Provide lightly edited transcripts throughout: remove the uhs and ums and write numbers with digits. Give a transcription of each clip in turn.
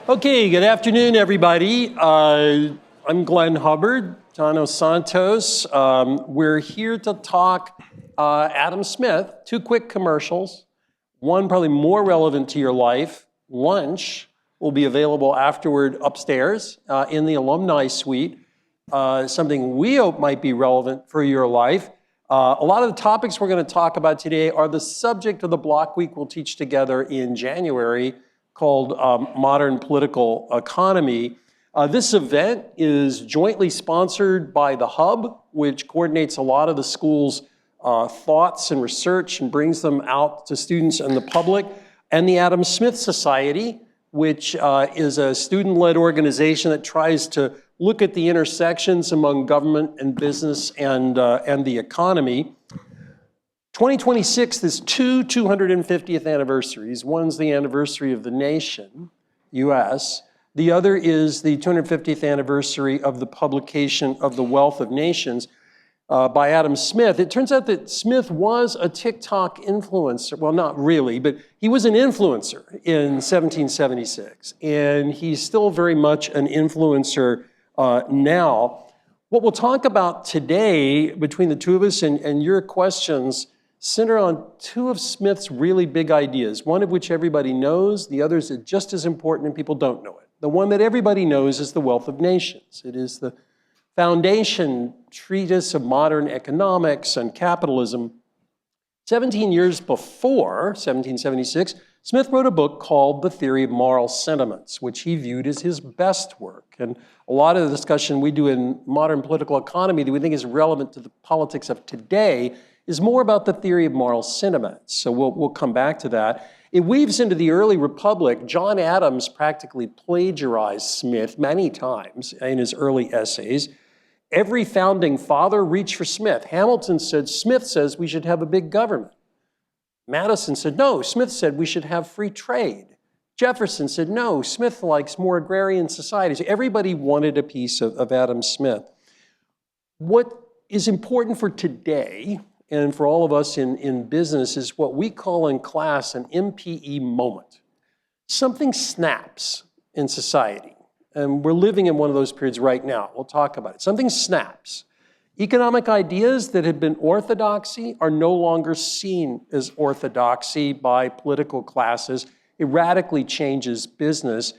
Okay, good afternoon, everybody. I'm Glenn Hubbard, Tano Santos. We're here to talk Adam Smith. Two quick commercials. One probably more relevant to your life. Lunch will be available afterward upstairs in the alumni suite. Something we hope might be relevant for your life. A lot of the topics we're going to talk about today are the subject of the block week we'll teach together in January called Modern Political Economy. This event is jointly sponsored by the Hub, which coordinates a lot of the school's thoughts and research and brings them out to students and the public, and the Adam Smith Society, which is a student-led organization that tries to look at the intersections among government and business and the economy. 2026 is two 250th anniversaries. One's the anniversary of the nation, US. The other is the 250th anniversary of the publication of The Wealth of Nations by Adam Smith. It turns out that Smith was a TikTok influencer. Well, not really, but he was an influencer in 1776. And he's still very much an influencer now. What we'll talk about today between the two of us and your questions center on two of Smith's really big ideas, one of which everybody knows, the other is just as important and people don't know it. The one that everybody knows is The Wealth of Nations. It is the foundation treatise of modern economics and capitalism. 17 years before, 1776, Smith wrote a book called The Theory of Moral Sentiments, which he viewed as his best work. And a lot of the discussion we do in modern political economy that we think is relevant to the politics of today is more about the theory of moral sentiments. So we'll come back to that. It weaves into the early republic. John Adams practically plagiarized Smith many times in his early essays. Every founding father reached for Smith. Hamilton said, Smith says we should have a big government. Madison said, no, Smith said we should have free trade. Jefferson said, no, Smith likes more agrarian societies. Everybody wanted a piece of Adam Smith. What is important for today and for all of us in business is what we call in class an MPE moment. Something snaps in society, and we're living in one of those periods right now. We'll talk about it. Something snaps. Economic ideas that had been orthodoxy are no longer seen as orthodoxy by political classes. It radically changes business.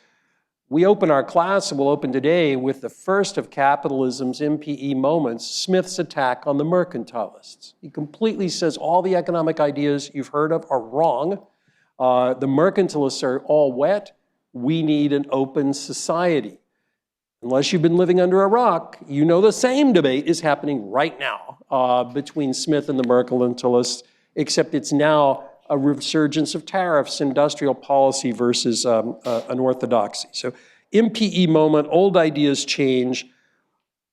We open our class, and we'll open today with the first of capitalism's MPE moments, Smith's attack on the mercantilists. He completely says all the economic ideas you've heard of are wrong. The mercantilists are all wet. We need an open society. Unless you've been living under a rock, you know the same debate is happening right now between Smith and the mercantilists, except it's now a resurgence of tariffs, industrial policy versus an orthodoxy. So MPE moment, old ideas change.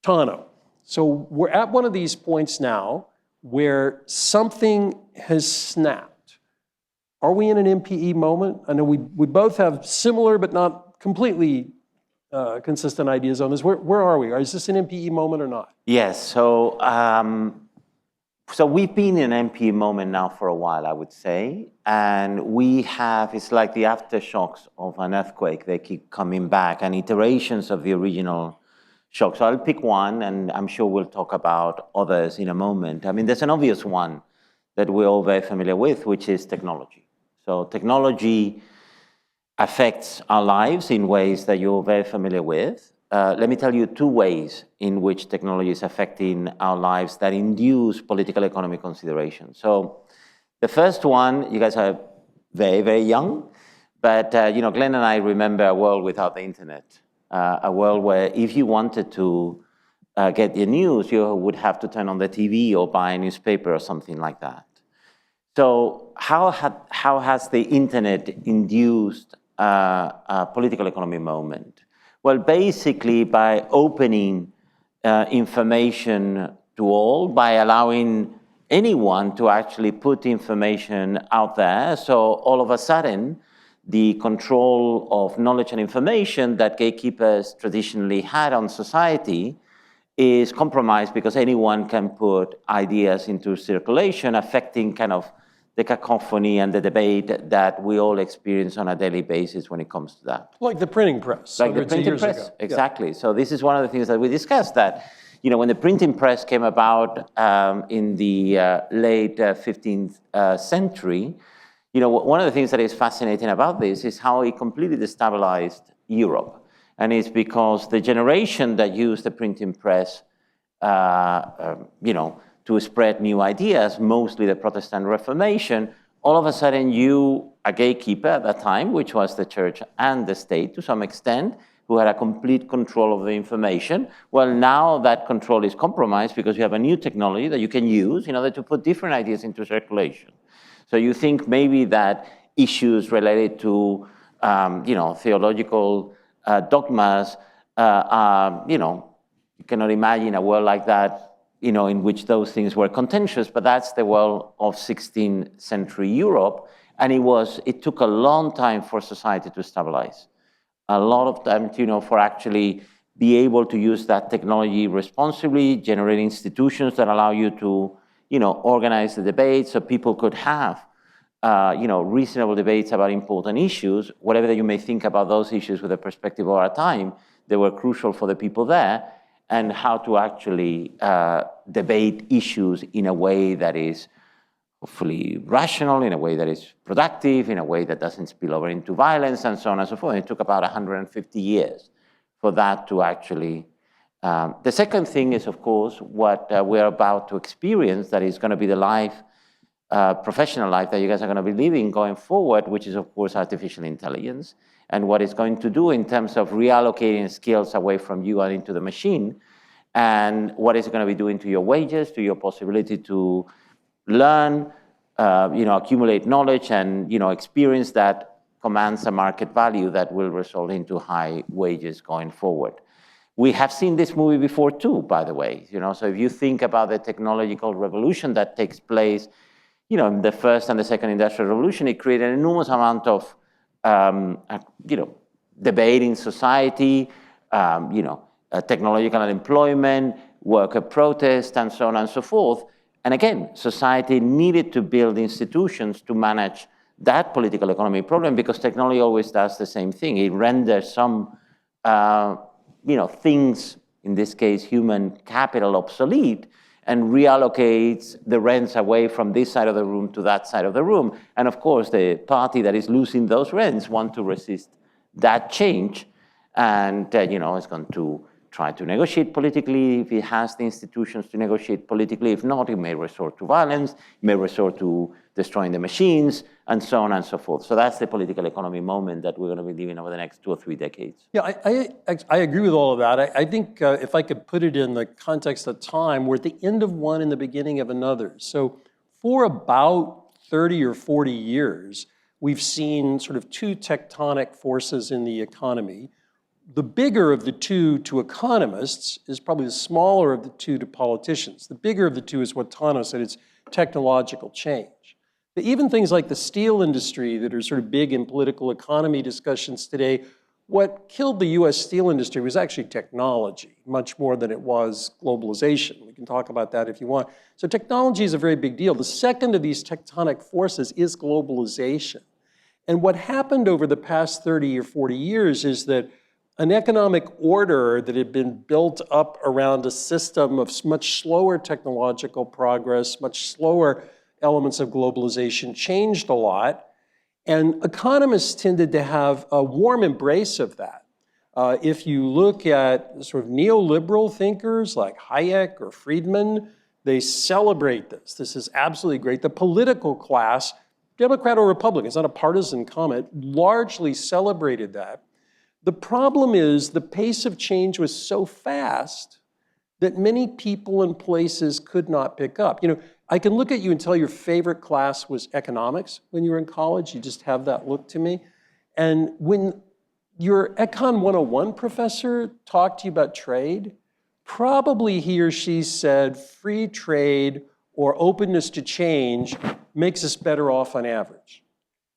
Tano. So we're at one of these points now where something has snapped. Are we in an MPE moment? I know we both have similar but not completely consistent ideas on this. Where are we? Is this an MPE moment or not? Yes, so we've been in an MPE moment now for a while, I would say, and we have, it's like the aftershocks of an earthquake. They keep coming back, and iterations of the original shock. So I'll pick one, and I'm sure we'll talk about others in a moment. I mean, there's an obvious one that we're all very familiar with, which is technology. So technology affects our lives in ways that you're very familiar with. Let me tell you two ways in which technology is affecting our lives that induce political economy consideration. So the first one, you guys are very, very young, but Glenn and I remember a world without the internet, a world where if you wanted to get the news, you would have to turn on the TV or buy a newspaper or something like that. So how has the internet induced a political economy moment? Well, basically by opening information to all, by allowing anyone to actually put information out there. So all of a sudden, the control of knowledge and information that gatekeepers traditionally had on society is compromised because anyone can put ideas into circulation affecting kind of the cacophony and the debate that we all experience on a daily basis when it comes to that. Like the printing press. Like the printing press, exactly. So this is one of the things that we discussed, that when the printing press came about in the late 15th century, one of the things that is fascinating about this is how it completely destabilized Europe. And it's because the generation that used the printing press, to spread new ideas, mostly the Protestant Reformation, all of a sudden a gatekeeper at that time, which was the church and the state to some extent, who had a complete control of the information. Well, now that control is compromised because you have a new technology that you can use in order to put different ideas into circulation. So you think maybe that issues related to, theological dogmas you cannot imagine a world like that, in which those things were contentious, but that's the world of 16th century Europe. And it took a long time for society to stabilize. A lot of time, for actually be able to use that technology responsibly, generate institutions that allow you to, organize the debate so people could have, reasonable debates about important issues. Whatever that you may think about those issues with the perspective of our time, they were crucial for the people there, and how to actually debate issues in a way that is hopefully rational, in a way that is productive, in a way that doesn't spill over into violence, and so on and so forth. It took about 150 years for that to actually. The second thing is, of course, what we're about to experience, that is going to be the life, professional life that you guys are going to be living going forward, which is, of course, artificial intelligence, and what it's going to do in terms of reallocating skills away from you and into the machine, and what it's going to be doing to your wages, to your possibility to learn, accumulate knowledge and, experience that commands a market value that will result into high wages going forward. We have seen this movie before too, by the way. So if you think about the technological revolution that takes place, in the first and the second industrial revolution, it created an enormous amount of debate in society, technological unemployment, worker protest, and so on and so forth. And again, society needed to build institutions to manage that political economy problem, because technology always does the same thing. It renders some, things, in this case, human capital, obsolete, and reallocates the rents away from this side of the room to that side of the room. And of course, the party that is losing those rents want to resist that change, and is going to try to negotiate politically if it has the institutions to negotiate politically. If not, it may resort to violence, it may resort to destroying the machines, and so on and so forth. So that's the political economy moment that we're going to be living over the next 2 or 3 decades. Yeah, I agree with all of that. I think if I could put it in the context of time, we're at the end of one and the beginning of another. So for about 30 or 40 years, we've seen sort of two tectonic forces in the economy. The bigger of the two to economists is probably the smaller of the two to politicians. The bigger of the two is what Tano said, it's technological change. But even things like the steel industry that are sort of big in political economy discussions today, what killed the US steel industry was actually technology, much more than it was globalization. We can talk about that if you want. So technology is a very big deal. The second of these tectonic forces is globalization. And what happened over the past 30 or 40 years is that an economic order that had been built up around a system of much slower technological progress, much slower elements of globalization changed a lot. And economists tended to have a warm embrace of that. If you look at sort of neoliberal thinkers like Hayek or Friedman, they celebrate this. This is absolutely great. The political class, Democrat or Republican, it's not a partisan comment, largely celebrated that. The problem is the pace of change was so fast that many people and places could not pick up. I can look at you and tell your favorite class was economics when you were in college. You just have that look to me. And when your Econ 101 professor talked to you about trade, probably he or she said free trade or openness to change makes us better off on average.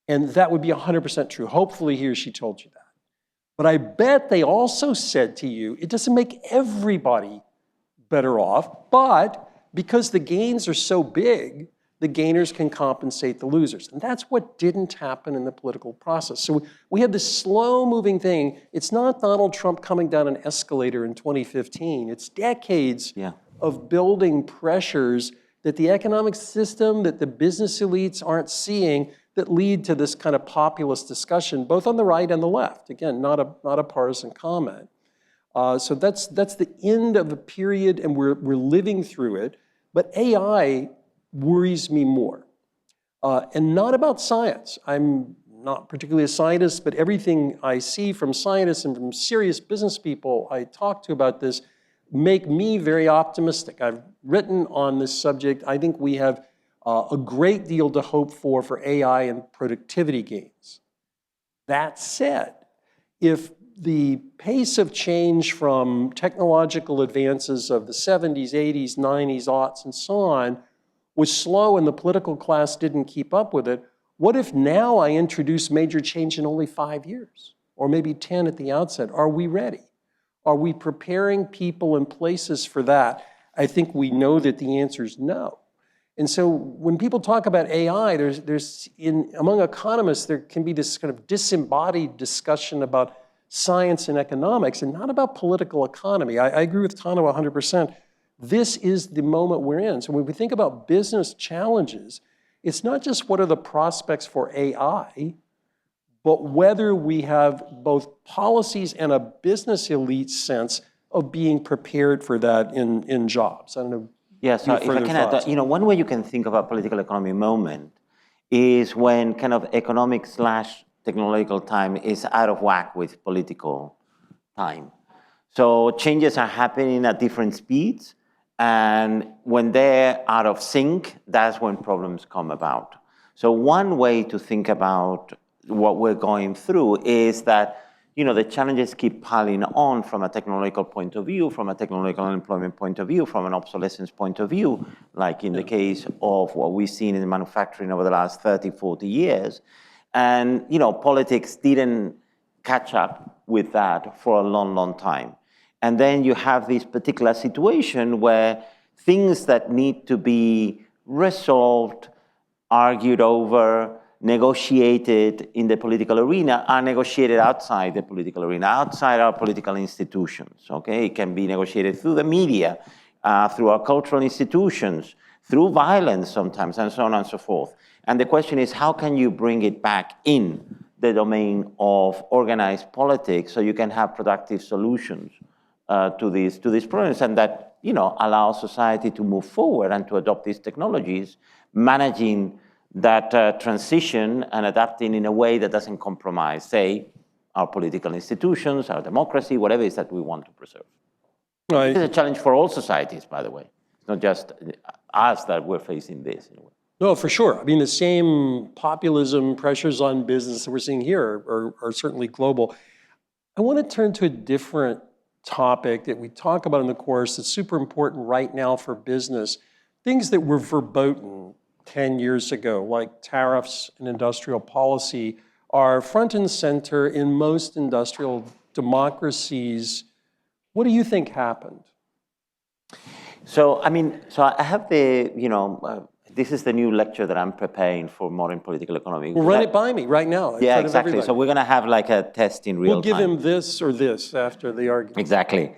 And that would be 100% true. Hopefully he or she told you that. But I bet they also said to you, it doesn't make everybody better off, but because the gains are so big, the gainers can compensate the losers. And that's what didn't happen in the political process. So we had this slow-moving thing. It's not Donald Trump coming down an escalator in 2015. It's decades of building pressures that the economic system, that the business elites aren't seeing, that lead to this kind of populist discussion, both on the right and the left. Again, not a partisan comment. So that's the end of a period, and we're living through it. But AI worries me more. And not about science. I'm not particularly a scientist, but everything I see from scientists and from serious business people I talk to about this make me very optimistic. I've written on this subject. I think we have a great deal to hope for AI and productivity gains. That said, if the pace of change from technological advances of the 70s, 80s, 90s, aughts, and so on was slow and the political class didn't keep up with it, what if now I introduce major change in only 5 years, or maybe 10 at the outset? Are we ready? Are we preparing people and places for that? I think we know that the answer is no. And so when people talk about AI, among economists, there can be this kind of disembodied discussion about science and economics and not about political economy. I agree with Tano 100%. This is the moment we're in. So when we think about business challenges, it's not just what are the prospects for AI, but whether we have both policies and a business elite sense of being prepared for that in jobs. I don't know. Yeah, so if I can add, one way you can think of a political economy moment is when kind of economic/technological time is out of whack with political time. So changes are happening at different speeds, and when they're out of sync, that's when problems come about. So one way to think about what we're going through is that the challenges keep piling on from a technological point of view, from a technological unemployment point of view, from an obsolescence point of view, like in the case of what we've seen in manufacturing over the last 30, 40 years. And, politics didn't catch up with that for a long, long time. And then you have this particular situation where things that need to be resolved, argued over, negotiated in the political arena are negotiated outside the political arena, outside our political institutions, okay? It can be negotiated through the media, through our cultural institutions, through violence sometimes, and so on and so forth. And the question is, how can you bring it back in the domain of organized politics so you can have productive solutions to these problems, and that allows society to move forward and to adopt these technologies, managing that transition and adapting in a way that doesn't compromise, say, our political institutions, our democracy, whatever it is that we want to preserve. Right. It's a challenge for all societies, by the way. It's not just us that we're facing this in a way. No, for sure. I mean, the same populism pressures on business that we're seeing here are certainly global. I want to turn to a different topic that we talk about in the course that's super important right now for business. Things that were verboten 10 years ago, like tariffs and industrial policy, are front and center in most industrial democracies. What do you think happened? So, I have this is the new lecture that I'm preparing for modern political economy. Well, run it by me right now. Yeah, exactly. So we're going to have like a test in real time. We'll give him this or this after the argument. Exactly.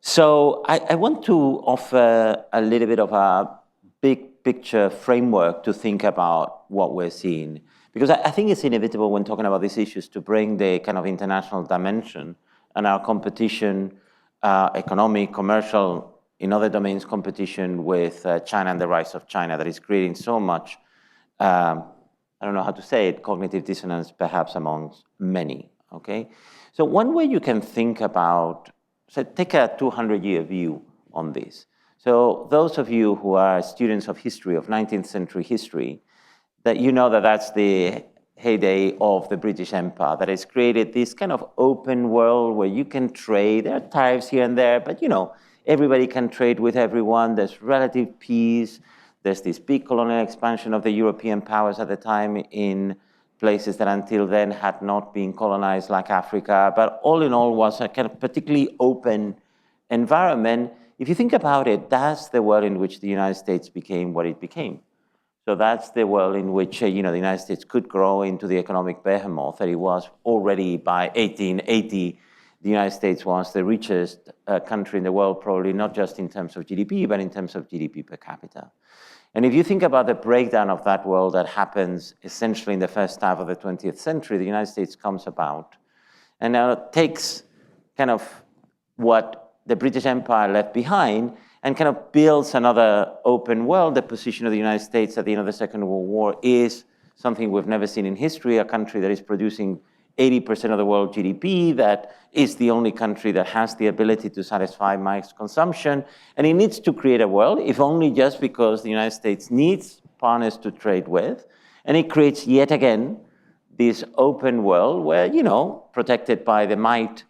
So I want to offer a little bit of a big picture framework to think about what we're seeing. Because I think it's inevitable when talking about these issues to bring the kind of international dimension and our competition, economic, commercial, in other domains, competition with China and the rise of China that is creating so much, I don't know how to say it, cognitive dissonance perhaps amongst many, okay? So one way you can think about, so take a 200-year view on this. So those of you who are students of history, of 19th century history, that you know that that's the heyday of the British Empire that has created this kind of open world where you can trade. There are tariffs here and there, but everybody can trade with everyone. There's relative peace. There's this big colonial expansion of the European powers at the time in places that until then had not been colonized, like Africa, but all in all was a kind of particularly open environment. If you think about it, that's the world in which the United States became what it became. So that's the world in which the United States could grow into the economic behemoth that it was already by 1880. The United States was the richest country in the world, probably not just in terms of GDP, but in terms of GDP per capita. And if you think about the breakdown of that world that happens essentially in the first half of the 20th century, the United States comes about and now takes kind of what the British Empire left behind and kind of builds another open world. The position of the United States at the end of the Second World War is something we've never seen in history, a country that is producing 80% of the world GDP, that is the only country that has the ability to satisfy mass consumption. And it needs to create a world, if only just because the United States needs partners to trade with. And it creates yet again this open world where, protected by the might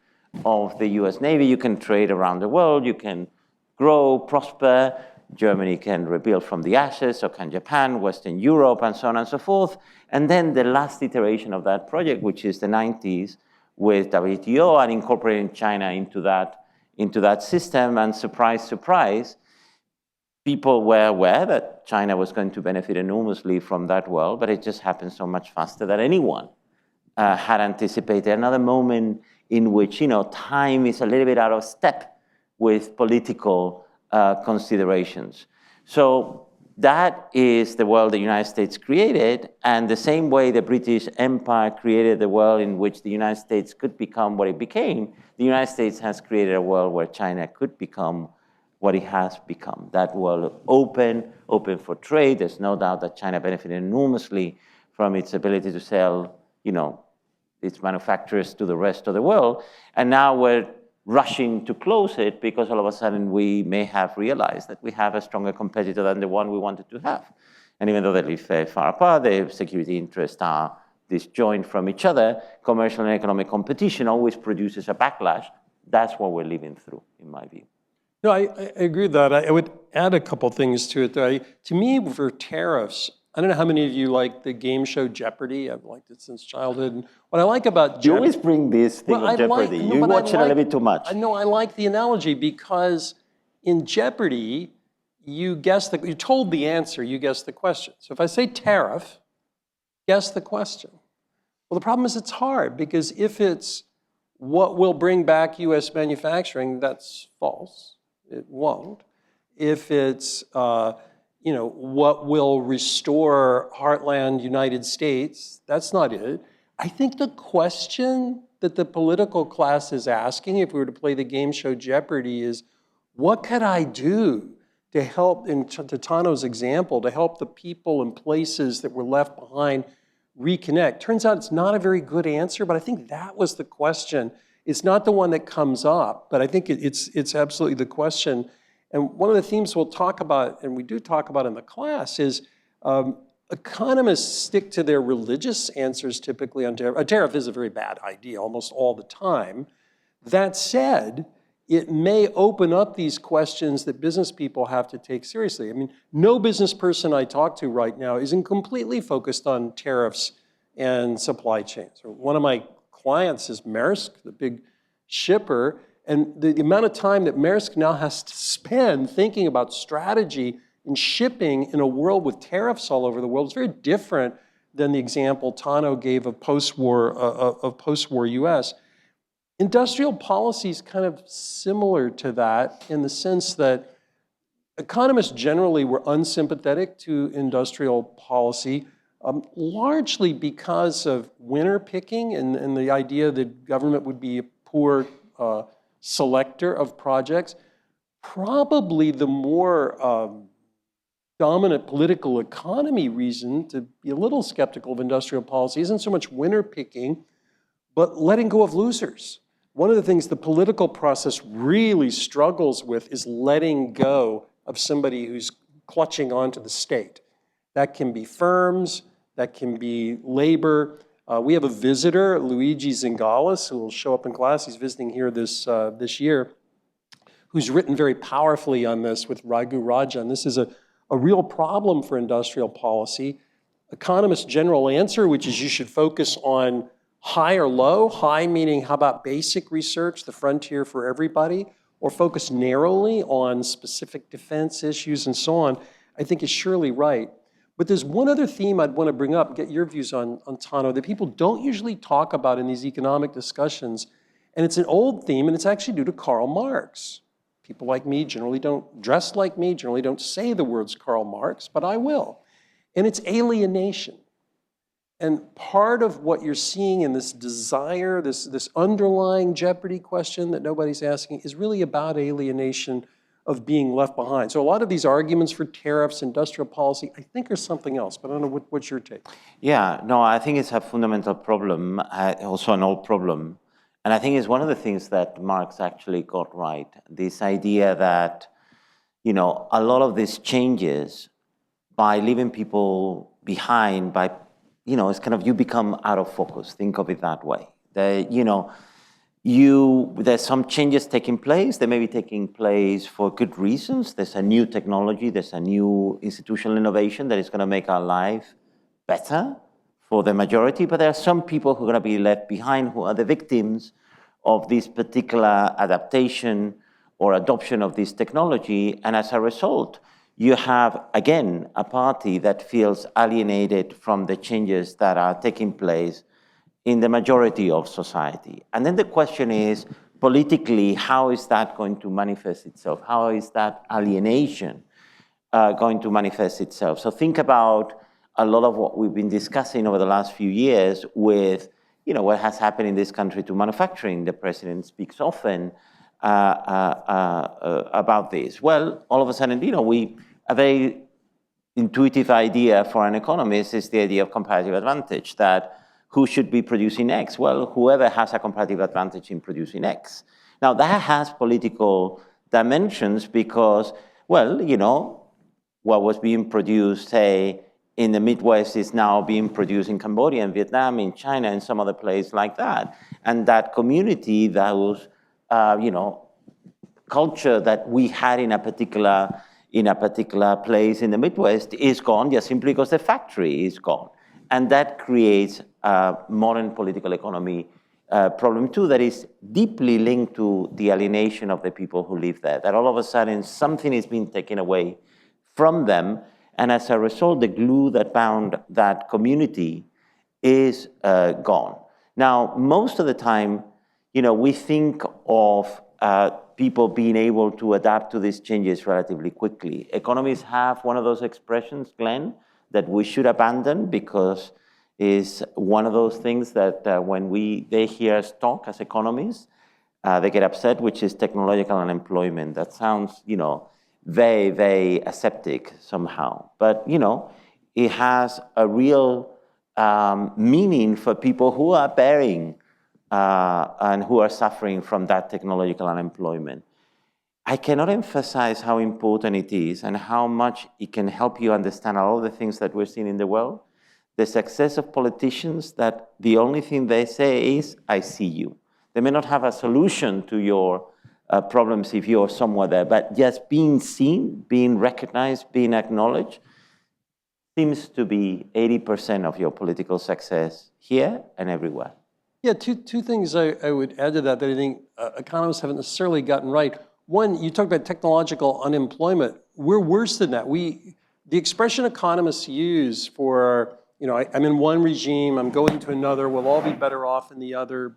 of the US Navy, you can trade around the world, you can grow, prosper. Germany can rebuild from the ashes, so can Japan, Western Europe, and so on and so forth. And then the last iteration of that project, which is the 90s, with WTO and incorporating China into that system. And surprise, surprise, people were aware that China was going to benefit enormously from that world, but it just happened so much faster than anyone had anticipated. Another moment in which, time is a little bit out of step with political considerations. So that is the world the United States created, and the same way the British Empire created the world in which the United States could become what it became, the United States has created a world where China could become what it has become. That world open for trade. There's no doubt that China benefited enormously from its ability to sell, its manufacturers to the rest of the world. And now we're rushing to close it because all of a sudden we may have realized that we have a stronger competitor than the one we wanted to have. And even though they live very far apart, their security interests are disjoint from each other, commercial and economic competition always produces a backlash. That's what we're living through, in my view. No, I agree with that. I would add a couple things to it. To me, for tariffs, I don't know how many of you like the game show Jeopardy. I've liked it since childhood. And what I like about Jeopardy... You always bring this thing of Jeopardy. You watch it a little bit too much. No, I like the analogy because in Jeopardy, you're told the answer, you guess the question. So if I say tariff, guess the question. Well, the problem is it's hard because if it's what will bring back US manufacturing, that's false. It won't. If it's what will restore heartland United States, that's not it. I think the question that the political class is asking, if we were to play the game show Jeopardy, is what could I do to help, to Tano's example, to help the people and places that were left behind reconnect? Turns out it's not a very good answer, but I think that was the question. It's not the one that comes up, but I think it's absolutely the question. And one of the themes we'll talk about, and we do talk about in the class, is economists stick to their religious answers typically on tariff. A tariff is a very bad idea almost all the time. That said, it may open up these questions that business people have to take seriously. I mean, no business person I talk to right now isn't completely focused on tariffs and supply chains. One of my clients is Maersk, the big shipper, and the amount of time that Maersk now has to spend thinking about strategy in shipping in a world with tariffs all over the world is very different than the example Tano gave of post-war US. Industrial policy is kind of similar to that in the sense that economists generally were unsympathetic to industrial policy, largely because of winner picking and the idea that government would be a poor selector of projects. Probably the more dominant political economy reason to be a little skeptical of industrial policy isn't so much winner picking, but letting go of losers. One of the things the political process really struggles with is letting go of somebody who's clutching onto the state. That can be firms, that can be labor. We have a visitor, Luigi Zingalis, who will show up in class. He's visiting here this year, who's written very powerfully on this with Raghu Rajan. This is a real problem for industrial policy. Economists' general answer, which is you should focus on high or low, high meaning how about basic research, the frontier for everybody, or focus narrowly on specific defense issues and so on, I think is surely right. But there's one other theme I'd want to bring up, get your views on Tano, that people don't usually talk about in these economic discussions. And it's an old theme, and it's actually due to Karl Marx. People like me generally don't dress like me, generally don't say the words Karl Marx, but I will. And it's alienation. And part of what you're seeing in this desire, this underlying jeopardy question that nobody's asking is really about alienation of being left behind. So a lot of these arguments for tariffs, industrial policy, I think are something else, but I don't know, what's your take? Yeah, no, I think it's a fundamental problem, also an old problem. And I think it's one of the things that Marx actually got right. This idea that, a lot of these changes, by leaving people behind, it's kind of you become out of focus. Think of it that way. There's some changes taking place. They may be taking place for good reasons. There's a new technology. There's a new institutional innovation that is going to make our life better for the majority. But there are some people who are going to be left behind who are the victims of this particular adaptation or adoption of this technology. And as a result, you have, again, a party that feels alienated from the changes that are taking place in the majority of society. And then the question is, politically, how is that going to manifest itself? How is that alienation going to manifest itself? So think about a lot of what we've been discussing over the last few years with, what has happened in this country to manufacturing. The president speaks often about this. Well, all of a sudden, a very intuitive idea for an economist is the idea of comparative advantage, that who should be producing X? Well, whoever has a comparative advantage in producing X. Now, that has political dimensions because, what was being produced, say, in the Midwest is now being produced in Cambodia, in Vietnam, in China, and some other place like that. And that community, those, culture that we had in a particular place in the Midwest is gone just simply because the factory is gone. And that creates a modern political economy problem too that is deeply linked to the alienation of the people who live there, that all of a sudden something is being taken away from them. And as a result, the glue that bound that community is gone. Now, most of the time, we think of people being able to adapt to these changes relatively quickly. Economists have one of those expressions, Glenn, that we should abandon because it's one of those things that when they hear us talk as economists, they get upset, which is technological unemployment. That sounds, very, very aseptic somehow. But, it has a real meaning for people who are bearing and who are suffering from that technological unemployment. I cannot emphasize how important it is and how much it can help you understand all the things that we're seeing in the world. The success of politicians that the only thing they say is, I see you. They may not have a solution to your problems if you're somewhere there, but just being seen, being recognized, being acknowledged seems to be 80% of your political success here and everywhere. Yeah, two things I would add to that I think economists haven't necessarily gotten right. One, you talked about technological unemployment. We're worse than that. The expression economists use for, I'm in one regime, I'm going to another, we'll all be better off in the other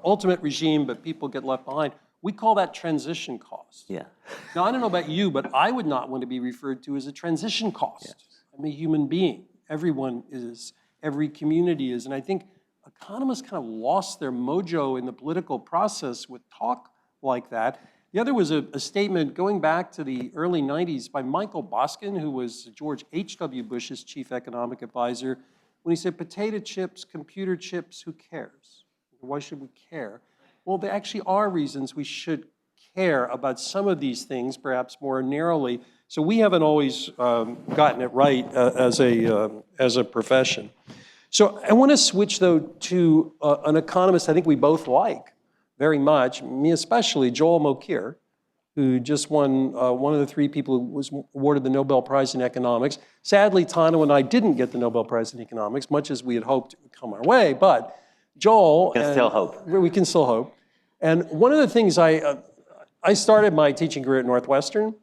ultimate regime, but people get left behind. We call that transition cost. Yeah. Now, I don't know about you, but I would not want to be referred to as a transition cost. Yes. I'm a human being. Everyone is, every community is. And I think economists kind of lost their mojo in the political process with talk like that. The other was a statement going back to the early 90s by Michael Boskin, who was George H.W. Bush's chief economic advisor, when he said, potato chips, computer chips, who cares? Why should we care? Well, there actually are reasons we should care about some of these things, perhaps more narrowly. So we haven't always gotten it right as a profession. So I want to switch, though, to an economist I think we both like very much, me especially, Joel Mokyr, who just won one of the three people who was awarded the Nobel Prize in Economics. Sadly, Tano and I didn't get the Nobel Prize in Economics, much as we had hoped it would come our way, but Joel... We can still hope. We can still hope. And one of the things I started my teaching career at Northwestern,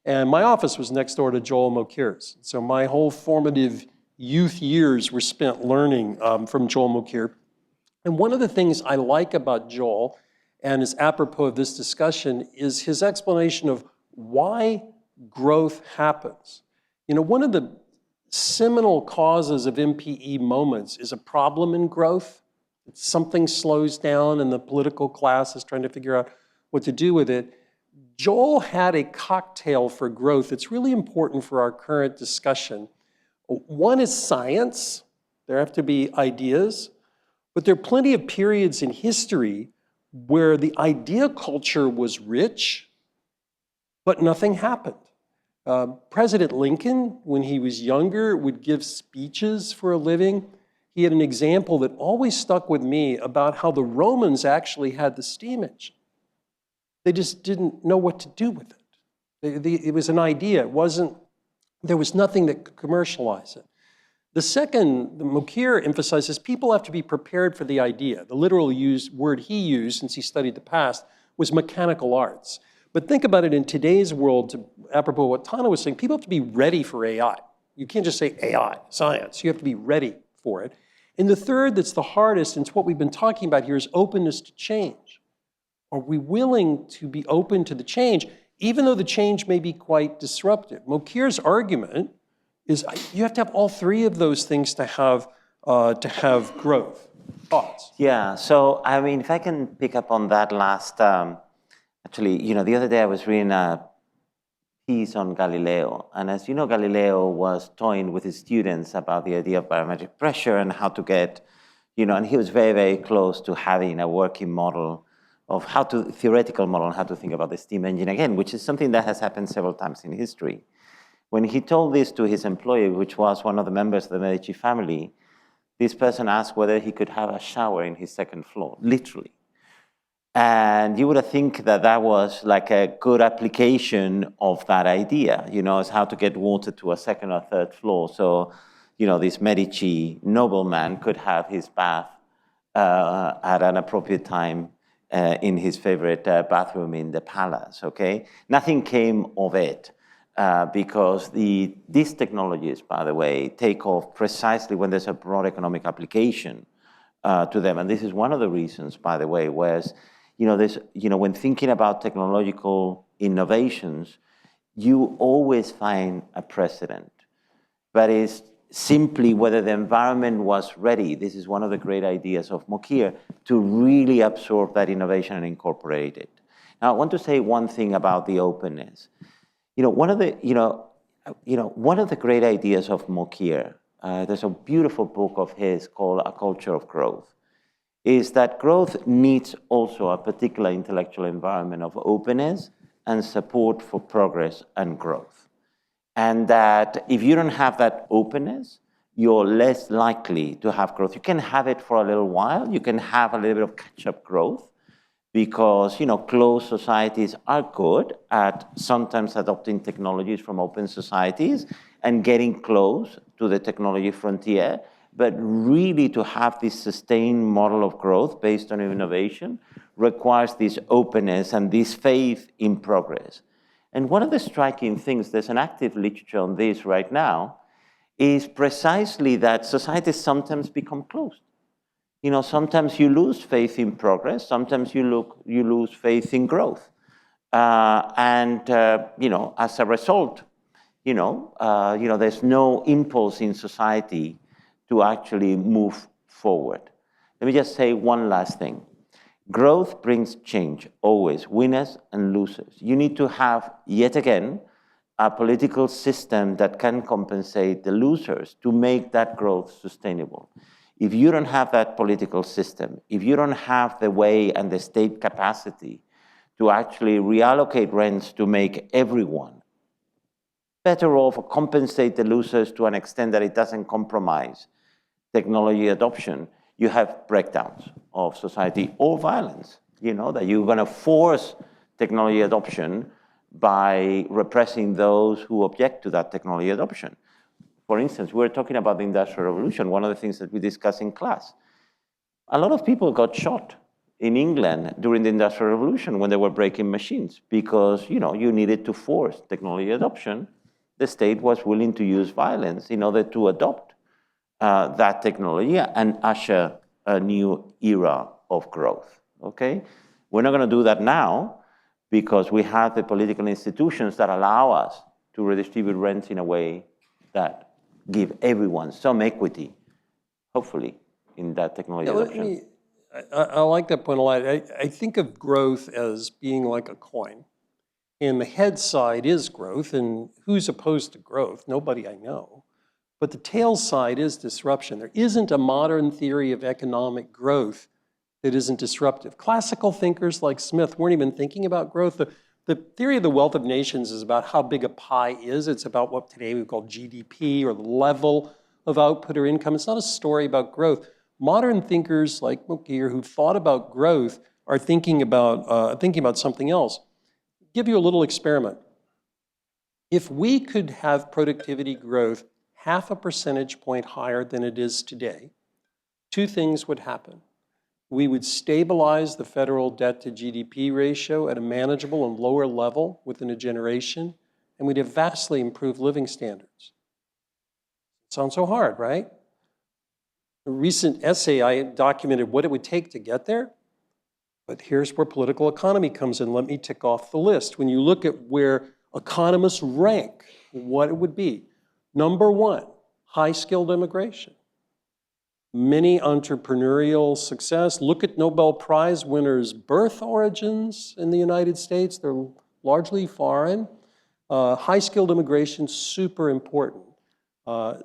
And my office was next door to Joel Mokir's. So my whole formative youth years were spent learning from Joel Mokir. And one of the things I like about Joel, and is apropos of this discussion, is his explanation of why growth happens. You know, one of the seminal causes of MPE moments is a problem in growth. Something slows down and the political class is trying to figure out what to do with it. Joel had a cocktail for growth that's really important for our current discussion. One is science. There have to be ideas. But there are plenty of periods in history where the idea culture was rich, but nothing happened. President Lincoln, when he was younger, would give speeches for a living. He had an example that always stuck with me about how the Romans actually had the steam engine. They just didn't know what to do with it. It was an idea. There was nothing that could commercialize it. The second, Mokir emphasizes, people have to be prepared for the idea. The literal word he used, since he studied the past, was mechanical arts. But think about it in today's world, apropos what Tano was saying, people have to be ready for AI. You can't just say AI, science. You have to be ready for it. And the third that's the hardest, and it's what we've been talking about here, is openness to change. Are we willing to be open to the change, even though the change may be quite disruptive? Mokir's argument is you have to have all three of those things to have growth. Thoughts? Yeah, so I mean, if I can pick up on that last, actually, you know, the other day I was reading a piece on Galileo. And as you know, Galileo was toying with his students about the idea of barometric pressure and how to get, you know, and he was very, very close to having a working model of theoretical model on how to think about the steam engine again, which is something that has happened several times in history. When he told this to his employee, which was one of the members of the Medici family, this person asked whether he could have a shower in his second floor, literally. And you would think that that was like a good application of that idea, you know, as how to get water to a second or third floor. So, you know, this Medici nobleman could have his bath at an appropriate time in his favorite bathroom in the palace, okay? Nothing came of it. Because these technologies, by the way, take off precisely when there's a broad economic application to them. And this is one of the reasons, by the way, whereas, you know, when thinking about technological innovations, you always find a precedent. But it's simply whether the environment was ready. This is one of the great ideas of Mokir, to really absorb that innovation and incorporate it. Now, I want to say one thing about the openness. You know, one of the great ideas of Mokir, there's a beautiful book of his called A Culture of Growth, is that growth needs also a particular intellectual environment of openness and support for progress and growth. And that if you don't have that openness, you're less likely to have growth. You can have it for a little while. You can have a little bit of catch-up growth, because, you know, closed societies are good at sometimes adopting technologies from open societies and getting close to the technology frontier. But really to have this sustained model of growth based on innovation requires this openness and this faith in progress. And one of the striking things, there's an active literature on this right now, is precisely that societies sometimes become closed. You know, sometimes you lose faith in progress. Sometimes you lose faith in growth. You know, as a result, you know, there's no impulse in society to actually move forward. Let me just say one last thing. Growth brings change, always, winners and losers. You need to have, yet again, a political system that can compensate the losers to make that growth sustainable. If you don't have that political system, if you don't have the way and the state capacity to actually reallocate rents to make everyone better off or compensate the losers to an extent that it doesn't compromise technology adoption, you have breakdowns of society or violence, you know, that you're going to force technology adoption by repressing those who object to that technology adoption. For instance, we're talking about the Industrial Revolution, one of the things that we discuss in class. A lot of people got shot in England during the Industrial Revolution when they were breaking machines because, you needed to force technology adoption. The state was willing to use violence in order to adopt that technology and usher a new era of growth, okay? We're not gonna do that now because we have the political institutions that allow us to redistribute rents in a way that give everyone some equity, hopefully, in that technology adoption. I like that point a lot. I think of growth as being like a coin. And the head side is growth, and who's opposed to growth? Nobody I know. But the tail side is disruption. There isn't a modern theory of economic growth that isn't disruptive. Classical thinkers like Smith weren't even thinking about growth. The theory of the wealth of nations is about how big a pie is. It's about what today we call GDP or the level of output or income. It's not a story about growth. Modern thinkers like Mokir who've thought about growth are thinking about something else. I'll give you a little experiment. If we could have productivity growth 0.5 percentage point higher than it is today, two things would happen. We would stabilize the federal debt to GDP ratio at a manageable and lower level within a generation, and we'd have vastly improved living standards. Sounds so hard, right? A recent essay, I documented what it would take to get there, but here's where political economy comes in. Let me tick off the list. When you look at where economists rank what it would be, number one, high-skilled immigration. Many entrepreneurial success. Look at Nobel Prize winners' birth origins in the United States. They're largely foreign. High-skilled immigration, super important.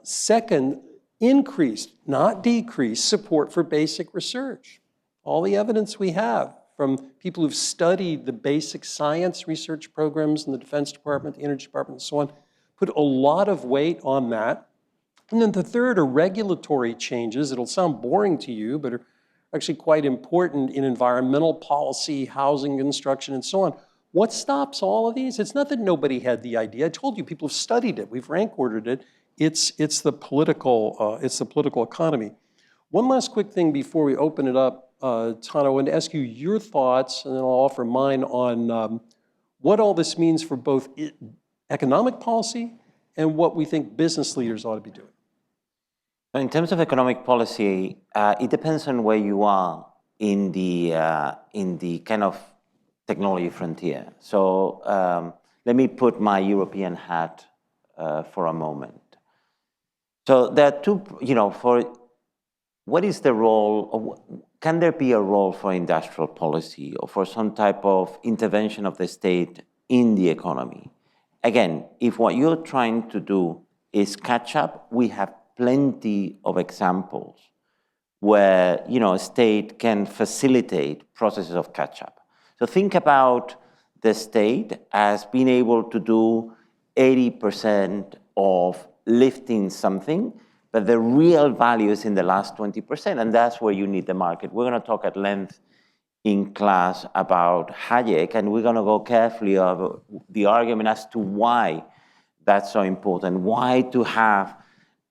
Second, increased, not decreased, support for basic research. All the evidence we have from people who've studied the basic science research programs in the Defense Department, the Energy Department, and so on, put a lot of weight on that. And then the third are regulatory changes. It'll sound boring to you, but are actually quite important in environmental policy, housing construction, and so on. What stops all of these? It's not that nobody had the idea. I told you people have studied it. We've rank ordered it. It's the political economy. One last quick thing before we open it up, Tano, I want to ask you your thoughts, and then I'll offer mine on what all this means for both economic policy and what we think business leaders ought to be doing. In terms of economic policy, it depends on where you are in the kind of technology frontier. So let me put my European hat for a moment. So there are two, for what is the role, can there be a role for industrial policy or for some type of intervention of the state in the economy? Again, if what you're trying to do is catch up, we have plenty of examples where a state can facilitate processes of catch-up. So think about the state as being able to do 80% of lifting something, but the real value is in the last 20%, and that's where you need the market. We're going to talk at length in class about Hayek, and we're going to go carefully over the argument as to why that's so important, why to have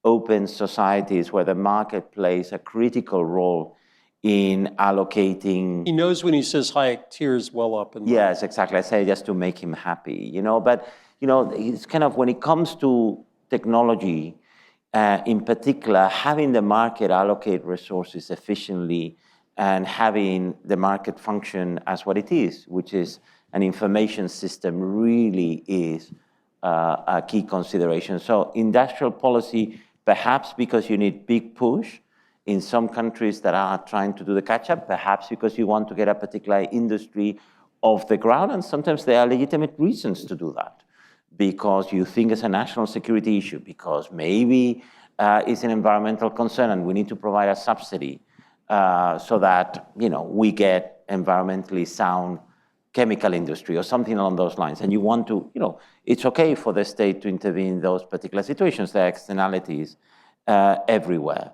open societies where the market plays a critical role in allocating. He knows when he says Hayek, tears well up. Yes, exactly. I say just to make him happy, but it's kind of when it comes to technology, in particular, having the market allocate resources efficiently and having the market function as what it is, which is an information system, really is a key consideration. So industrial policy, perhaps because you need big push in some countries that are trying to do the catch-up, perhaps because you want to get a particular industry off the ground, and sometimes there are legitimate reasons to do that, because you think it's a national security issue, because maybe it's an environmental concern and we need to provide a subsidy so that we get environmentally sound chemical industry or something along those lines. And you want to, it's okay for the state to intervene in those particular situations. There are externalities everywhere.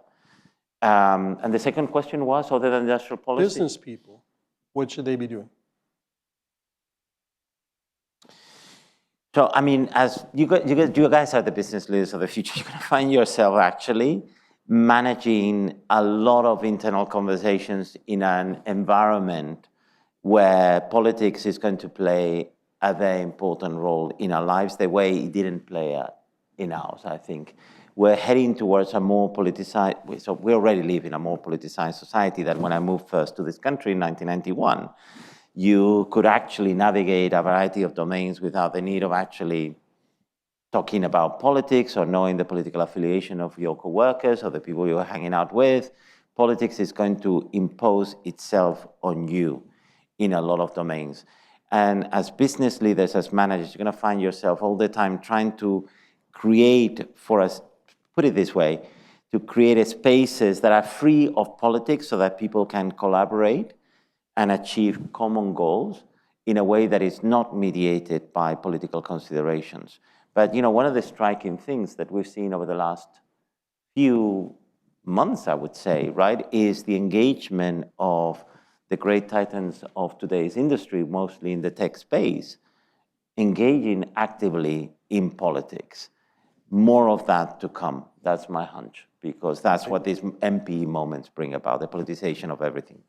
And the second question was, other than industrial policy? Business people, what should they be doing? So, I mean, as you guys are the business leaders of the future, you're going to find yourself actually managing a lot of internal conversations in an environment where politics is going to play a very important role in our lives, the way it didn't play in ours, I think. We're heading towards a more politicized, so we already live in a more politicized society than when I moved first to this country in 1991. You could actually navigate a variety of domains without the need of actually talking about politics or knowing the political affiliation of your coworkers or the people you're hanging out with. Politics is going to impose itself on you in a lot of domains. And as business leaders, as managers, you're going to find yourself all the time trying to create for us, put it this way, to create spaces that are free of politics so that people can collaborate and achieve common goals in a way that is not mediated by political considerations. But one of the striking things that we've seen over the last few months, I would say, right, is the engagement of the great titans of today's industry, mostly in the tech space, engaging actively in politics. More of that to come. That's my hunch, because that's what these MPE moments bring about, the politicization of everything.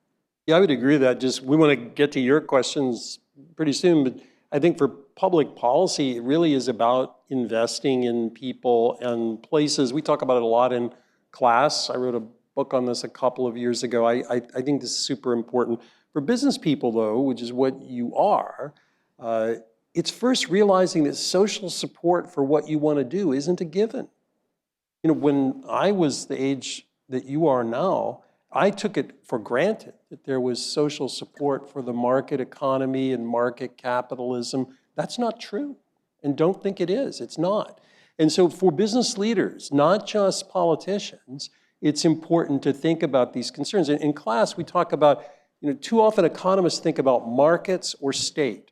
Yeah, I would agree with that. We want to get to your questions pretty soon, but I think for public policy, it really is about investing in people and places. We talk about it a lot in class. I wrote a book on this a couple of years ago. I think this is super important. For business people, though, which is what you are, it's first realizing that social support for what you want to do isn't a given. When I was the age that you are now, I took it for granted that there was social support for the market economy and market capitalism. That's not true. And don't think it is. It's not. And so for business leaders, not just politicians, it's important to think about these concerns. In class, we talk about, too often economists think about markets or state.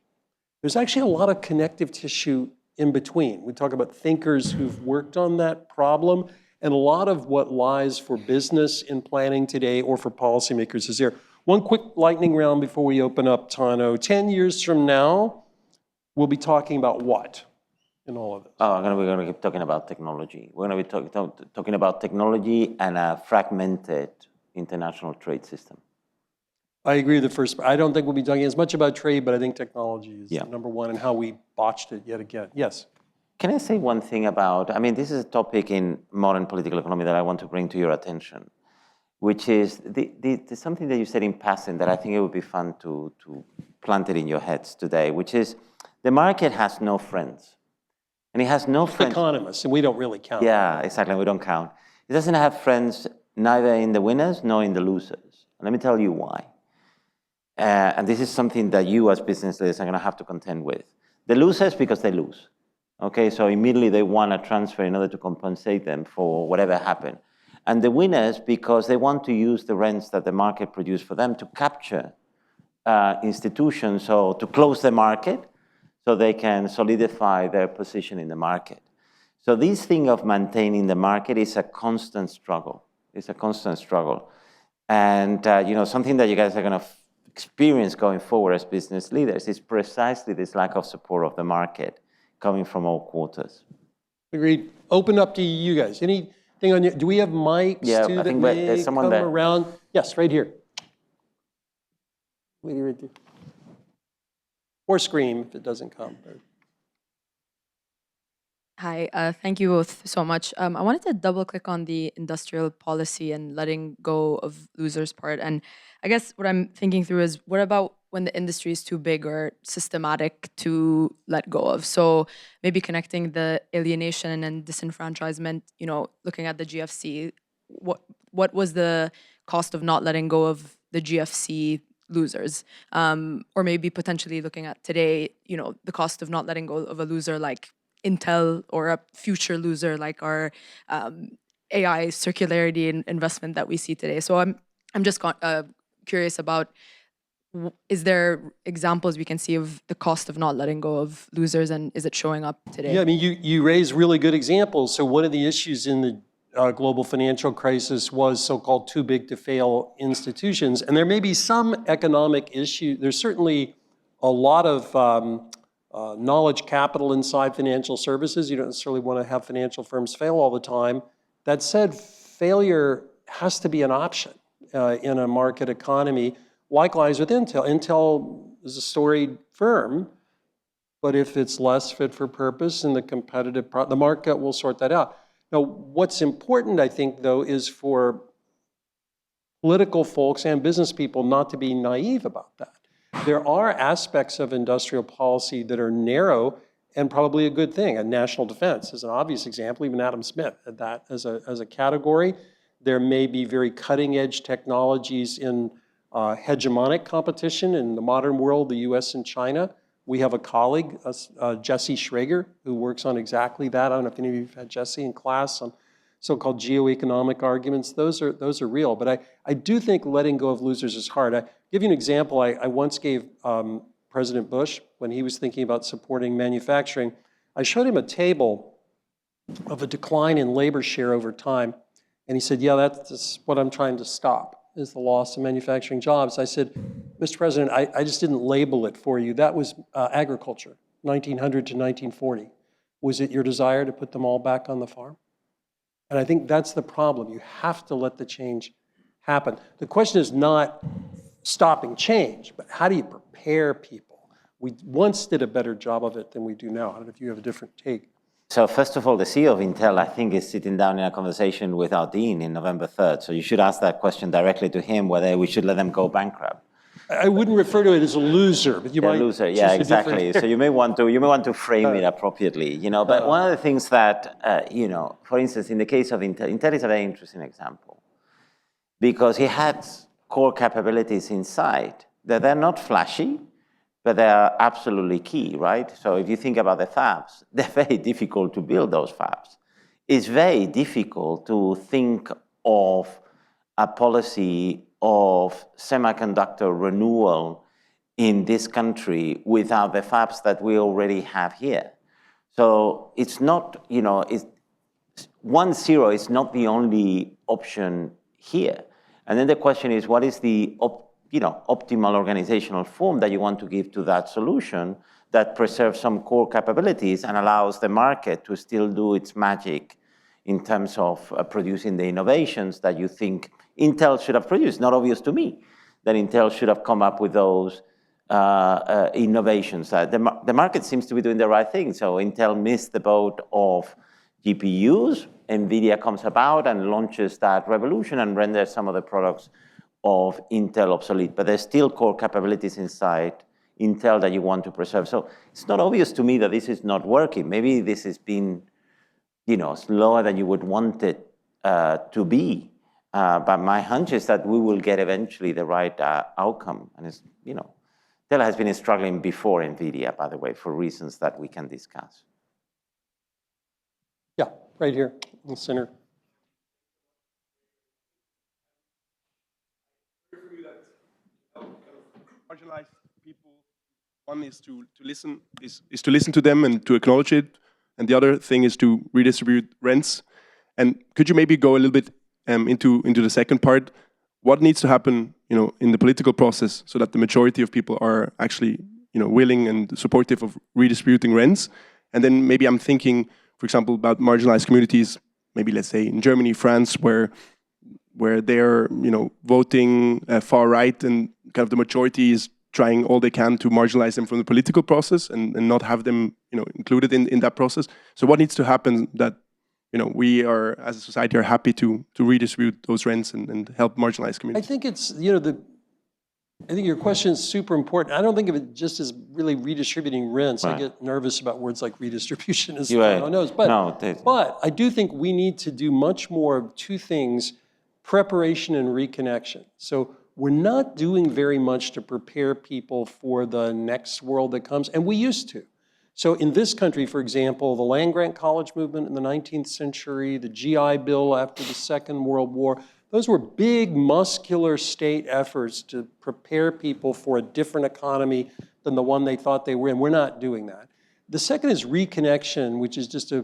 There's actually a lot of connective tissue in between. We talk about thinkers who've worked on that problem. And a lot of what lies for business in planning today or for policymakers is there. One quick lightning round before we open up, Tano. 10 years from now, we'll be talking about what in all of this? Oh, we're going to keep talking about technology. We're going to be talking about technology and a fragmented international trade system. I agree with the first. I don't think we'll be talking as much about trade, but I think technology is number one and how we botched it yet again. Yes. Can I say one thing about, this is a topic in modern political economy that I want to bring to your attention, which is something that you said in passing that I think it would be fun to plant it in your heads today, which is the market has no friends. And it has no friends. Economists, and we don't really count. Yeah, exactly, we don't count. It doesn't have friends neither in the winners nor in the losers. And let me tell you why. And this is something that you as business leaders are going to have to contend with. The losers, because they lose. Okay, so immediately they want a transfer in order to compensate them for whatever happened. And the winners, because they want to use the rents that the market produced for them to capture institutions, so to close the market so they can solidify their position in the market. So this thing of maintaining the market is a constant struggle. It's a constant struggle. And something that you guys are going to experience going forward as business leaders is precisely this lack of support of the market coming from all quarters. Agreed. Open up to you guys. Anything on you? Do we have mics too that may come around? Yes, right here. Right there. Or scream if it doesn't come. Hi, thank you both so much. I wanted to double click on the industrial policy and letting go of losers part. And I guess what I'm thinking through is, what about when the industry is too big or systematic to let go of? So maybe connecting the alienation and disenfranchisement, looking at the GFC, what was the cost of not letting go of the GFC losers? Or maybe potentially looking at today, the cost of not letting go of a loser like Intel or a future loser like our AI circularity and investment that we see today. So I'm just curious about, is there examples we can see of the cost of not letting go of losers, and is it showing up today? Yeah, you raise really good examples. So one of the issues in the global financial crisis was so-called too big to fail institutions. And there may be some economic issue. There's certainly a lot of knowledge capital inside financial services. You don't necessarily want to have financial firms fail all the time. That said, failure has to be an option in a market economy. Likewise with Intel. Intel is a storied firm, but if it's less fit for purpose in the competitive, the market will sort that out. Now, what's important, I think, though, is for political folks and business people not to be naive about that. There are aspects of industrial policy that are narrow and probably a good thing. And national defense is an obvious example. Even Adam Smith had that as a category. There may be very cutting edge technologies in hegemonic competition in the modern world, the US and China. We have a colleague, Jesse Schrager, who works on exactly that. I don't know if any of you have had Jesse in class on so-called geoeconomic arguments. Those are real. But I do think letting go of losers is hard. I'll give you an example. I once gave President Bush, when he was thinking about supporting manufacturing, I showed him a table of a decline in labor share over time. And he said, yeah, that's what I'm trying to stop, is the loss of manufacturing jobs. I said, Mr. President, I just didn't label it for you. That was agriculture, 1900 to 1940. Was it your desire to put them all back on the farm? And I think that's the problem. You have to let the change happen. The question is not stopping change, but how do you prepare people? We once did a better job of it than we do now. I don't know if you have a different take. So first of all, the CEO of Intel, I think, is sitting down in a conversation with our dean in November 3rd. So you should ask that question directly to him, whether we should let them go bankrupt. I wouldn't refer to it as a loser, but you might. Loser, yeah, exactly. So you may want to frame it appropriately, But one of the things that, for instance, in the case of Intel, Intel is a very interesting example because he had core capabilities inside that they're not flashy, but they are absolutely key, right? So if you think about the fabs, they're very difficult to build those fabs. It's very difficult to think of a policy of semiconductor renewal in this country without the fabs that we already have here. So it's not, 1.0 is not the only option here. And then the question is, what is the optimal organizational form that you want to give to that solution that preserves some core capabilities and allows the market to still do its magic in terms of producing the innovations that you think Intel should have produced? Not obvious to me that Intel should have come up with those innovations. The market seems to be doing the right thing. So Intel missed the boat of GPUs. NVIDIA comes about and launches that revolution and renders some of the products of Intel obsolete. But there's still core capabilities inside Intel that you want to preserve. So it's not obvious to me that this is not working. Maybe this has been slower than you would want it to be. But my hunch is that we will get eventually the right outcome. And it's, Intel has been struggling before NVIDIA, by the way, for reasons that we can discuss. Yeah, right here in the center. Marginalized people, one is to listen is to listen to them and to acknowledge it, and the other thing is to redistribute rents. And could you maybe go a little bit into the second part? What needs to happen, in the political process so that the majority of people are actually, willing and supportive of redistributing rents? And then maybe I'm thinking, for example, about marginalized communities, maybe let's say in Germany, France, where they're, voting far right, and kind of the majority is trying all they can to marginalize them from the political process and not have them, included in that process. So what needs to happen that we are, as a society, are happy to redistribute those rents and help marginalized communities? I think it's, I think your question is super important. I don't think of it just as really redistributing rents. Right. I get nervous about words like redistribution as one knows. But I do think we need to do much more of two things: preparation and reconnection. So we're not doing very much to prepare people for the next world that comes, and we used to. So in this country, for example, the land-grant college movement in the 19th century, the GI Bill after the Second World War, those were big, muscular state efforts to prepare people for a different economy than the one they thought they were in. We're not doing that. The second is reconnection, which is just a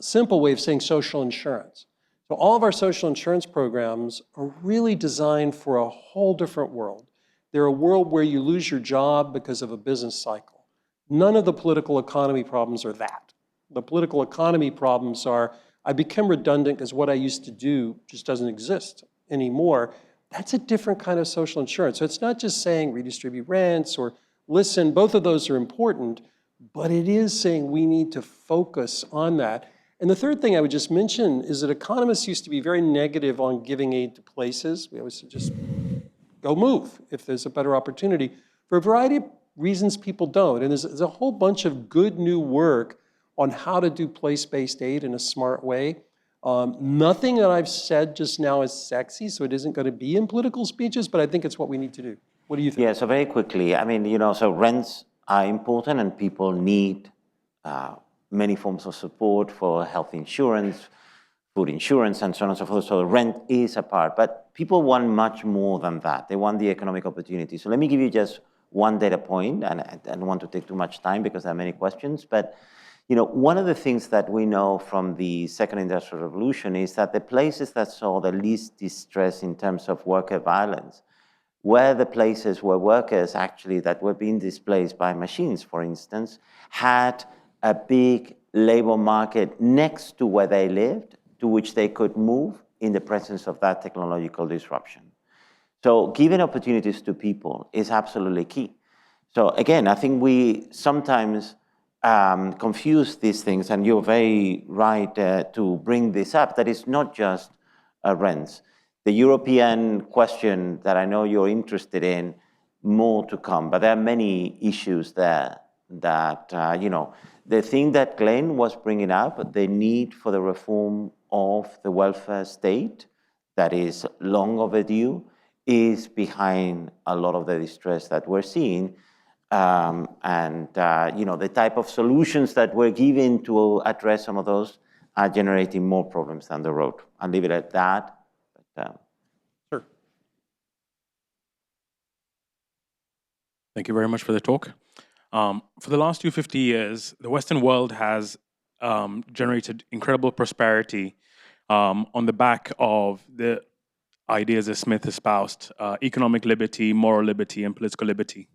simple way of saying social insurance. So all of our social insurance programs are really designed for a whole different world. They're a world where you lose your job because of a business cycle. None of the political economy problems are that. The political economy problems are, I become redundant because what I used to do just doesn't exist anymore. That's a different kind of social insurance. So it's not just saying redistribute rents or listen, both of those are important, but it is saying we need to focus on that. And the third thing I would just mention is that economists used to be very negative on giving aid to places. We always said just go move if there's a better opportunity. For a variety of reasons, people don't. And there's a whole bunch of good new work on how to do place-based aid in a smart way. Nothing that I've said just now is sexy, so it isn't going to be in political speeches, but I think it's what we need to do. What do you think? Yeah, so very quickly, I mean, so rents are important and people need many forms of support for health insurance, food insurance, and so on and so forth. So rent is a part, but people want much more than that. They want the economic opportunity. So let me give you just one data point, and I don't want to take too much time because there are many questions, but one of the things that we know from the Second Industrial Revolution is that the places that saw the least distress in terms of worker violence were the places where workers actually that were being displaced by machines, for instance, had a big labor market next to where they lived, to which they could move in the presence of that technological disruption. So giving opportunities to people is absolutely key. So again, I think we sometimes confuse these things, and you're very right to bring this up, that it's not just rents. The European question that I know you're interested in, more to come, but there are many issues there that, the thing that Glenn was bringing up, the need for the reform of the welfare state that is long overdue, is behind a lot of the distress that we're seeing. The type of solutions that we're giving to address some of those are generating more problems down the road. I'll leave it at that. Sure. Thank you very much for the talk. For the last 250 years, the Western world has generated incredible prosperity on the back of the ideas that Smith espoused, economic liberty, moral liberty, and political liberty.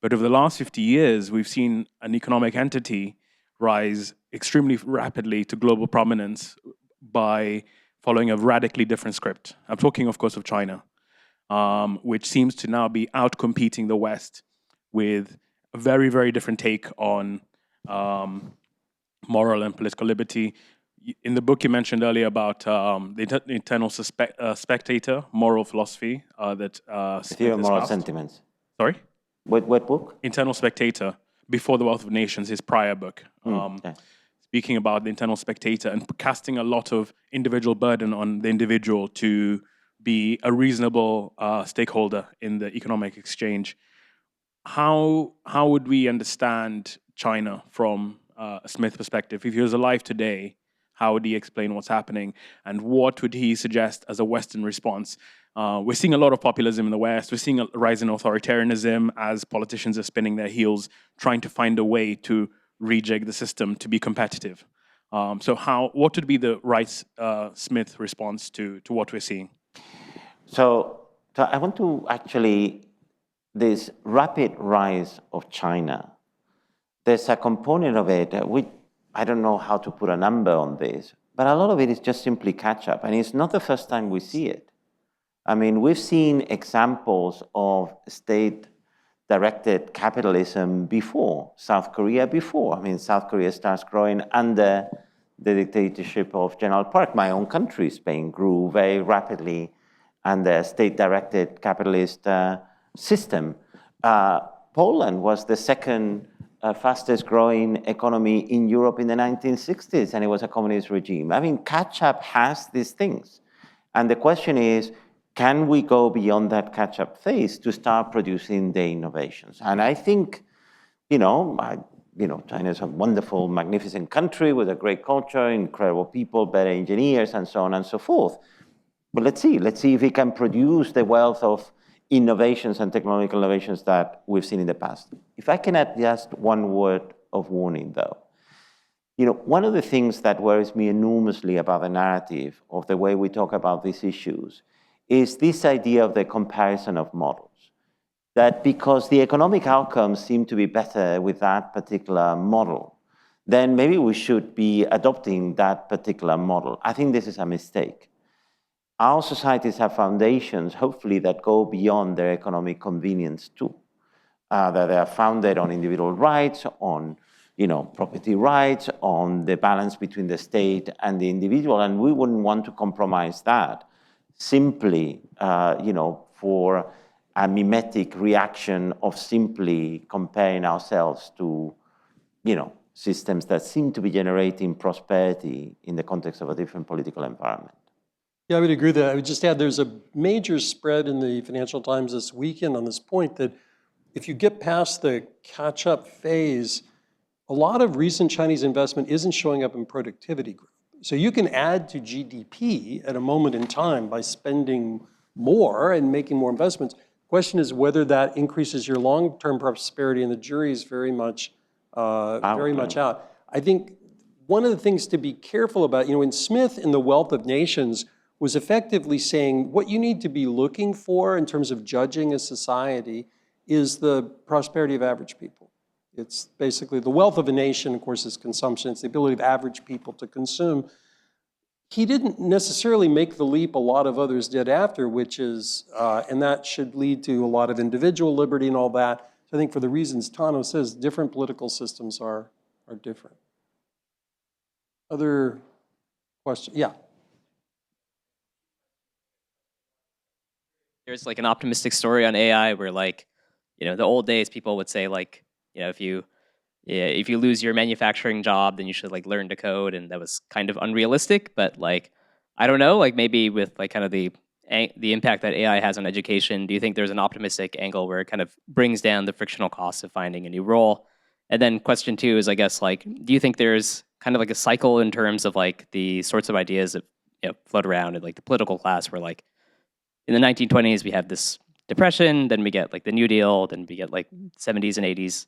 But over the last 50 years, we've seen an economic entity rise extremely rapidly to global prominence by following a radically different script. I'm talking, of course, of China, which seems to now be outcompeting the West with a very, very different take on moral and political liberty. In the book you mentioned earlier about the internal spectator, moral philosophy that Theory of Moral Sentiments. Sorry? What book? Internal Spectator, Before the Wealth of Nations, his prior book. Speaking about the internal spectator and casting a lot of individual burden on the individual to be a reasonable stakeholder in the economic exchange. How would we understand China from a Smith perspective? If he was alive today, how would he explain what's happening? And what would he suggest as a Western response? We're seeing a lot of populism in the West. We're seeing a rise in authoritarianism as politicians are spinning their heels, trying to find a way to rejig the system to be competitive. What would be the right Smith response to what we're seeing? So I want to actually, this rapid rise of China, there's a component of it, I don't know how to put a number on this, but a lot of it is just simply catch up. And it's not the first time we see it. I mean, we've seen examples of state-directed capitalism before, South Korea before. I mean, South Korea starts growing under the dictatorship of General Park. My own country, Spain, grew very rapidly under a state-directed capitalist system. Poland was the second fastest growing economy in Europe in the 1960s, and it was a communist regime. I mean, catch-up has these things. And the question is, can we go beyond that catch-up phase to start producing the innovations? And I think, China is a wonderful, magnificent country with a great culture, incredible people, better engineers, and so on and so forth. But let's see if we can produce the wealth of innovations and technological innovations that we've seen in the past. If I can add just one word of warning, though. One of the things that worries me enormously about the narrative of the way we talk about these issues is this idea of the comparison of models. That because the economic outcomes seem to be better with that particular model, then maybe we should be adopting that particular model. I think this is a mistake. Our societies have foundations, hopefully, that go beyond their economic convenience too. That they are founded on individual rights, on property rights, on the balance between the state and the individual, and we wouldn't want to compromise that simply, for a mimetic reaction of simply comparing ourselves to, systems that seem to be generating prosperity in the context of a different political environment. Yeah, I would agree with that. I would just add there's a major spread in the Financial Times this weekend on this point that if you get past the catch-up phase, a lot of recent Chinese investment isn't showing up in productivity growth. So you can add to GDP at a moment in time by spending more and making more investments. The question is whether that increases your long-term prosperity, and the jury is very much out. I think one of the things to be careful about, in Smith in The Wealth of Nations was effectively saying what you need to be looking for in terms of judging a society is the prosperity of average people. It's basically the wealth of a nation, of course, is consumption. It's the ability of average people to consume. He didn't necessarily make the leap a lot of others did after, which is, and that should lead to a lot of individual liberty and all that. So I think for the reasons Tano says, different political systems are different. Other questions? Yeah. There's like an optimistic story on AI where the old days people would say if you lose your manufacturing job, then you should learn to code, and that was kind of unrealistic. But I don't know, maybe with kind of the impact that AI has on education, do you think there's an optimistic angle where it kind of brings down the frictional costs of finding a new role? And then question two is, I guess, do you think there's kind of a cycle in terms of the sorts of ideas that float around in the political class, where in the 1920s we have this depression, then we get the New Deal, then we get 70s and 80s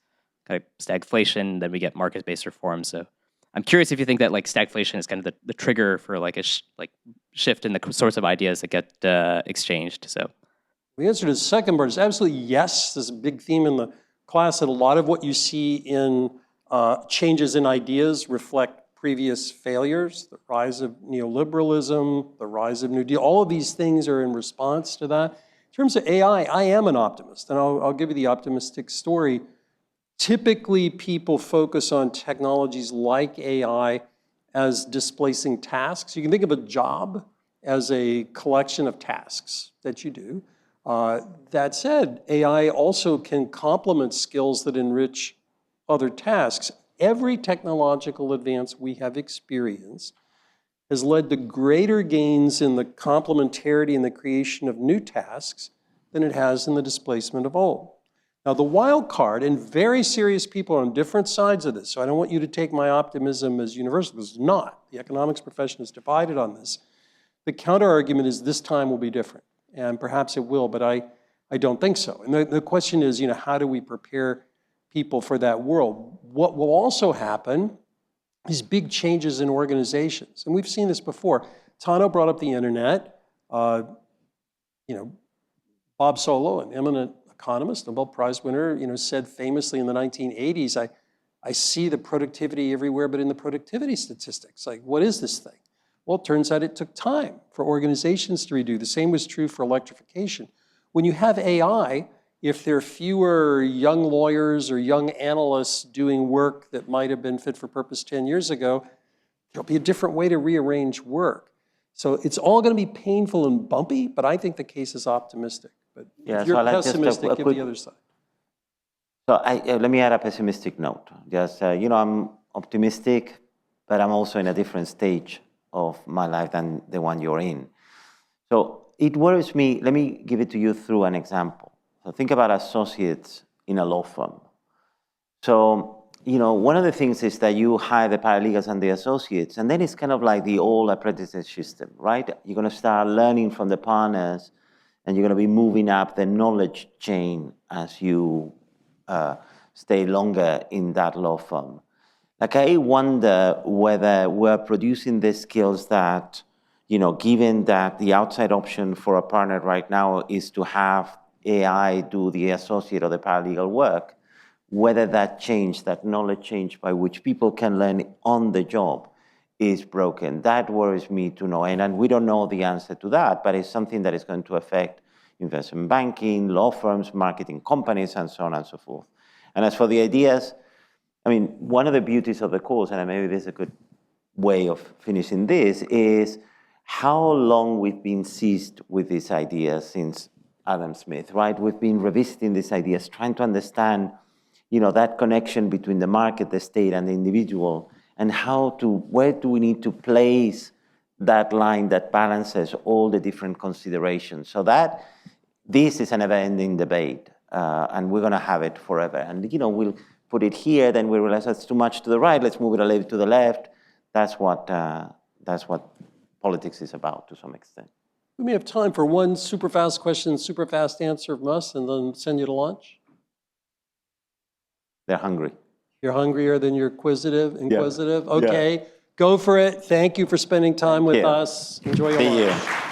kind of stagflation, then we get market-based reforms. So I'm curious if you think that stagflation is kind of the trigger for a shift in the sorts of ideas that get exchanged. So the answer to the second part is absolutely yes. There's a big theme in the class that a lot of what you see in changes in ideas reflect previous failures, the rise of neoliberalism, the rise of New Deal. All of these things are in response to that. In terms of AI, I am an optimist, and I'll give you the optimistic story. Typically, people focus on technologies like AI as displacing tasks. You can think of a job as a collection of tasks that you do. That said, AI also can complement skills that enrich other tasks. Every technological advance we have experienced has led to greater gains in the complementarity and the creation of new tasks than it has in the displacement of old. Now, the wild card, and very serious people are on different sides of this, so I don't want you to take my optimism as universal, because it's not. The economics profession is divided on this. The counter-argument is this time will be different, and perhaps it will, but I don't think so. And the question is, how do we prepare people for that world? What will also happen is big changes in organizations, and we've seen this before. Tano brought up the internet. Bob Solow, an eminent economist, Nobel Prize winner, said famously in the 1980s, I see the productivity everywhere but in the productivity statistics. What is this thing? Well, it turns out it took time for organizations to redo. The same was true for electrification. When you have AI, if there are fewer young lawyers or young analysts doing work that might have been fit for purpose 10 years ago, there'll be a different way to rearrange work. So it's all going to be painful and bumpy, but I think the case is optimistic. But if you're pessimistic, give the other side. So let me add a pessimistic note. I'm optimistic, but I'm also in a different stage of my life than the one you're in. So it worries me. Let me give it to you through an example. So think about associates in a law firm. So, one of the things is that you hire the paralegals and the associates, and then it's kind of like the old apprenticeship system, right? You're going to start learning from the partners, and you're going to be moving up the knowledge chain as you stay longer in that law firm. I wonder whether we're producing the skills that, given that the outside option for a partner right now is to have AI do the associate or the paralegal work, whether that change, that knowledge change by which people can learn on the job is broken. That worries me to know. And we don't know the answer to that, but it's something that is going to affect investment banking, law firms, marketing companies, and so on and so forth. And as for the ideas, I mean, one of the beauties of the course, and maybe this is a good way of finishing this, is how long we've been seized with these ideas since Adam Smith, right? We've been revisiting these ideas, trying to understand, that connection between the market, the state, and the individual, and where do we need to place that line that balances all the different considerations, so that this is a never-ending debate, and we're going to have it forever. And we'll put it here, then we realize that's too much to the right. Let's move it a little to the left. That's what politics is about to some extent. We may have time for one super fast question, super fast answer from us, and then send you to lunch. They're hungry. You're hungrier than you're inquisitive? Yeah. Okay, go for it. Thank you for spending time with us. Enjoy your lunch. See you.